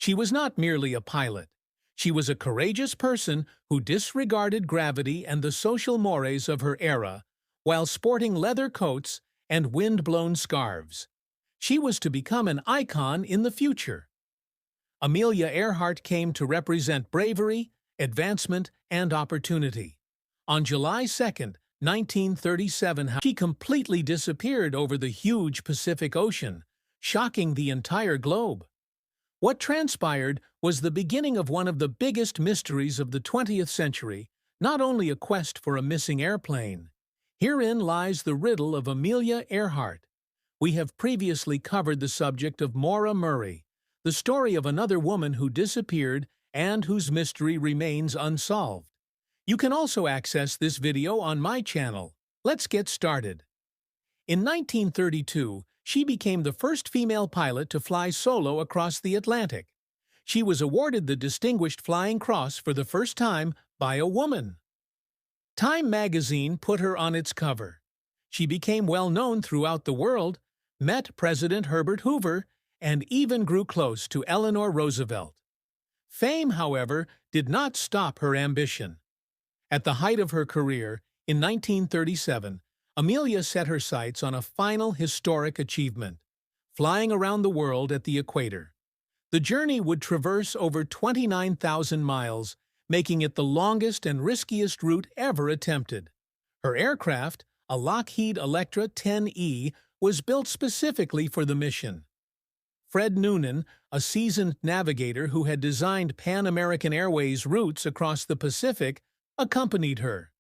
She was not merely a pilot. She was a courageous person who disregarded gravity and the social mores of her era while sporting leather coats and wind-blown scarves. She was to become an icon in the future. Amelia Earhart came to represent bravery, advancement, and opportunity. On July 2, 1937, she completely disappeared over the huge Pacific Ocean, shocking the entire globe. What transpired was the beginning of one of the biggest mysteries of the 20th century, not only a quest for a missing airplane. Herein lies the riddle of Amelia Earhart. We have previously covered the subject of Maura Murray, the story of another woman who disappeared and whose mystery remains unsolved. You can also access this video on my channel. Let's get started. In 1932, she became the first female pilot to fly solo across the Atlantic. She was awarded the Distinguished Flying Cross for the first time by a woman. Time magazine put her on its cover. She became well known throughout the world, met President Herbert Hoover, and even grew close to Eleanor Roosevelt. Fame, however, did not stop her ambition. At the height of her career, in 1937, Amelia set her sights on a final historic achievement, flying around the world at the equator. The journey would traverse over 29,000 miles, making it the longest and riskiest route ever attempted. Her aircraft, a Lockheed Electra 10E, was built specifically for the mission. Fred Noonan, a seasoned navigator who had designed Pan American Airways routes across the Pacific, accompanied her.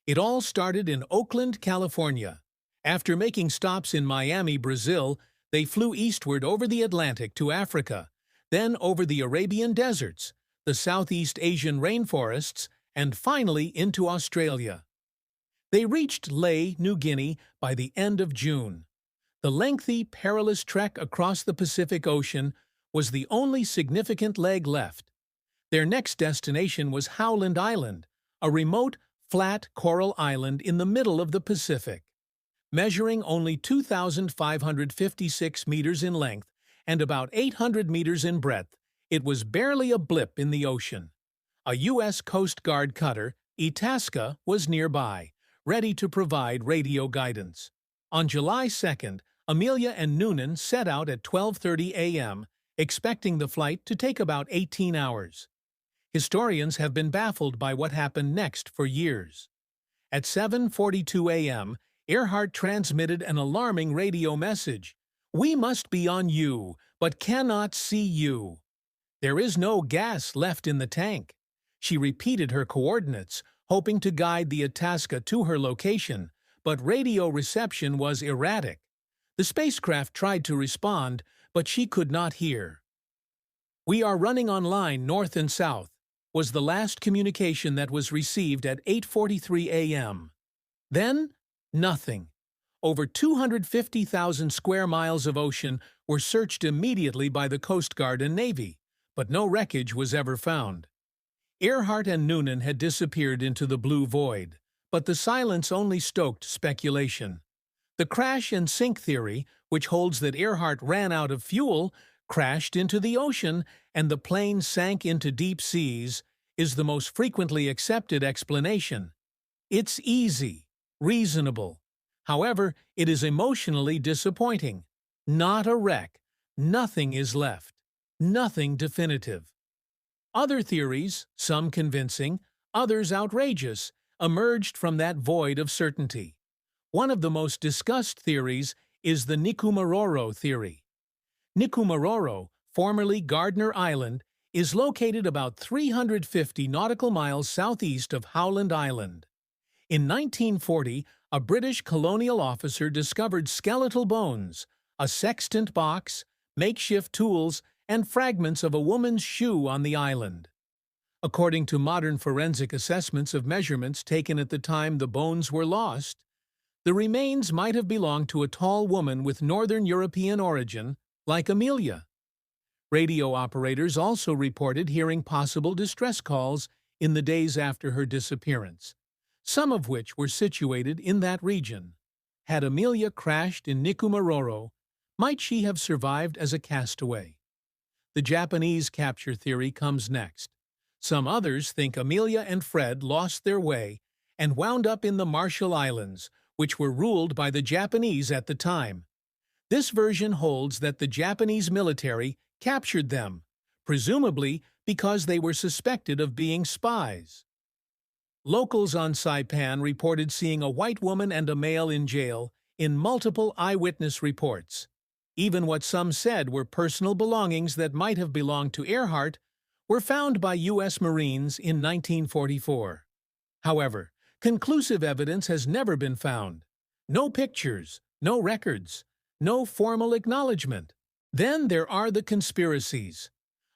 It all started in Oakland, California. After making stops in Miami, Brazil, they flew eastward over the Atlantic to Africa, then over the Arabian deserts, the Southeast Asian rainforests, and finally into Australia. They reached Lae, New Guinea, by the end of June. The lengthy, perilous trek across the Pacific Ocean was the only significant leg left. Their next destination was Howland Island, a remote, flat coral island in the middle of the Pacific. Measuring only 2,556 meters in length and about 800 meters in breadth, it was barely a blip in the ocean. A U.S. Coast Guard cutter, Itasca, was nearby, ready to provide radio guidance. On July 2nd, Amelia and Noonan set out at 12:30 a.m., expecting the flight to take about 18 hours. Historians have been baffled by what happened next for years. At 7:42 a.m., Earhart transmitted an alarming radio message. "We must be on you, but cannot see you. There is no gas left in the tank." She repeated her coordinates, hoping to guide the Itasca to her location, but radio reception was erratic. The spacecraft tried to respond, but she could not hear. "We are running online north and south," was the last communication that was received at 8:43 a.m. Then, nothing. Over 250,000 square miles of ocean were searched immediately by the Coast Guard and Navy, but no wreckage was ever found. Earhart and Noonan had disappeared into the blue void, but the silence only stoked speculation. The crash and sink theory, which holds that Earhart ran out of fuel, crashed into the ocean, and the plane sank into deep seas, is the most frequently accepted explanation. It's easy, reasonable. However, it is emotionally disappointing. Not a wreck. Nothing is left. Nothing definitive. Other theories, some convincing, others outrageous, emerged from that void of certainty. One of the most discussed theories is the Nikumaroro theory. Nikumaroro, formerly Gardner Island, is located about 350 nautical miles southeast of Howland Island. In 1940, a British colonial officer discovered skeletal bones, a sextant box, makeshift tools, and fragments of a woman's shoe on the island. According to modern forensic assessments of measurements taken at the time the bones were lost, the remains might have belonged to a tall woman with Northern European origin, like Amelia. Radio operators also reported hearing possible distress calls in the days after her disappearance, some of which were situated in that region. Had Amelia crashed in Nikumaroro, might she have survived as a castaway? the Japanese capture theory comes next. Some others think Amelia and Fred lost their way and wound up in the Marshall Islands, which were ruled by the Japanese at the time. This version holds that the Japanese military captured them, presumably because they were suspected of being spies. Locals on Saipan reported seeing a white woman and a male in jail in multiple eyewitness reports. Even what some said were personal belongings that might have belonged to Earhart were found by U.S. Marines in 1944. However, conclusive evidence has never been found. No pictures, no records, no formal acknowledgement. Then there are the conspiracies.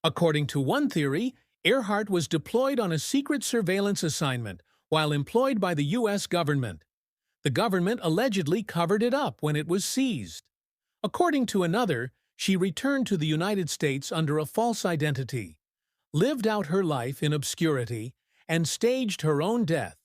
According to one theory, Earhart was deployed on a secret surveillance assignment while employed by the U.S. government. The government allegedly covered it up when it was seized. According to another, she returned to the United States under a false identity, lived out her life in obscurity, and staged her own death.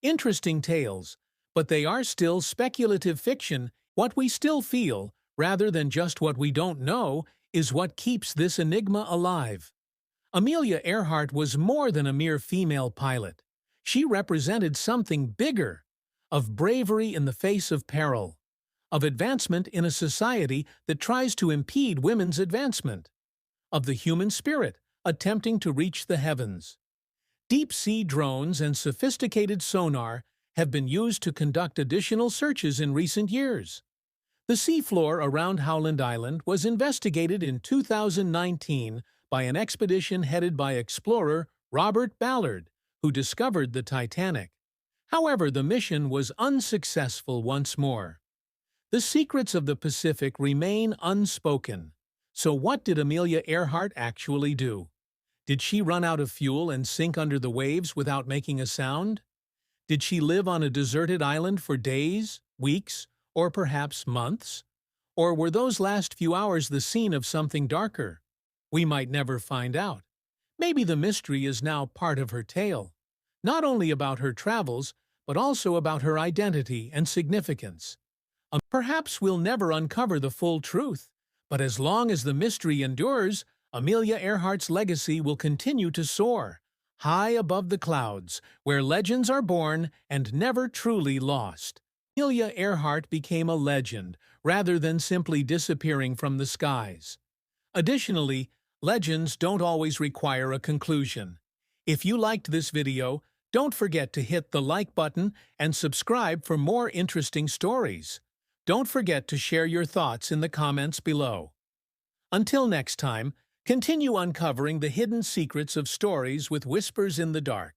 Interesting tales, but they are still speculative fiction. What we still feel, rather than just what we don't know, is what keeps this enigma alive. Amelia Earhart was more than a mere female pilot. She represented something bigger, of bravery in the face of peril, of advancement in a society that tries to impede women's advancement, of the human spirit attempting to reach the heavens. Deep-sea drones and sophisticated sonar have been used to conduct additional searches in recent years. The seafloor around Howland Island was investigated in 2019 by an expedition headed by explorer Robert Ballard, who discovered the Titanic. However, the mission was unsuccessful once more. The secrets of the Pacific remain unspoken. So what did Amelia Earhart actually do? Did she run out of fuel and sink under the waves without making a sound? Did she live on a deserted island for days, weeks, or perhaps months? Or were those last few hours the scene of something darker? We might never find out. Maybe the mystery is now part of her tale, not only about her travels, but also about her identity and significance. Perhaps we'll never uncover the full truth, but as long as the mystery endures, Amelia Earhart's legacy will continue to soar, high above the clouds, where legends are born and never truly lost. Amelia Earhart became a legend, rather than simply disappearing from the skies. Additionally, legends don't always require a conclusion. If you liked this video, don't forget to hit the like button and subscribe for more interesting stories. Don't forget to share your thoughts in the comments below. Until next time, continue uncovering the hidden secrets of stories with Whispers in the Dark.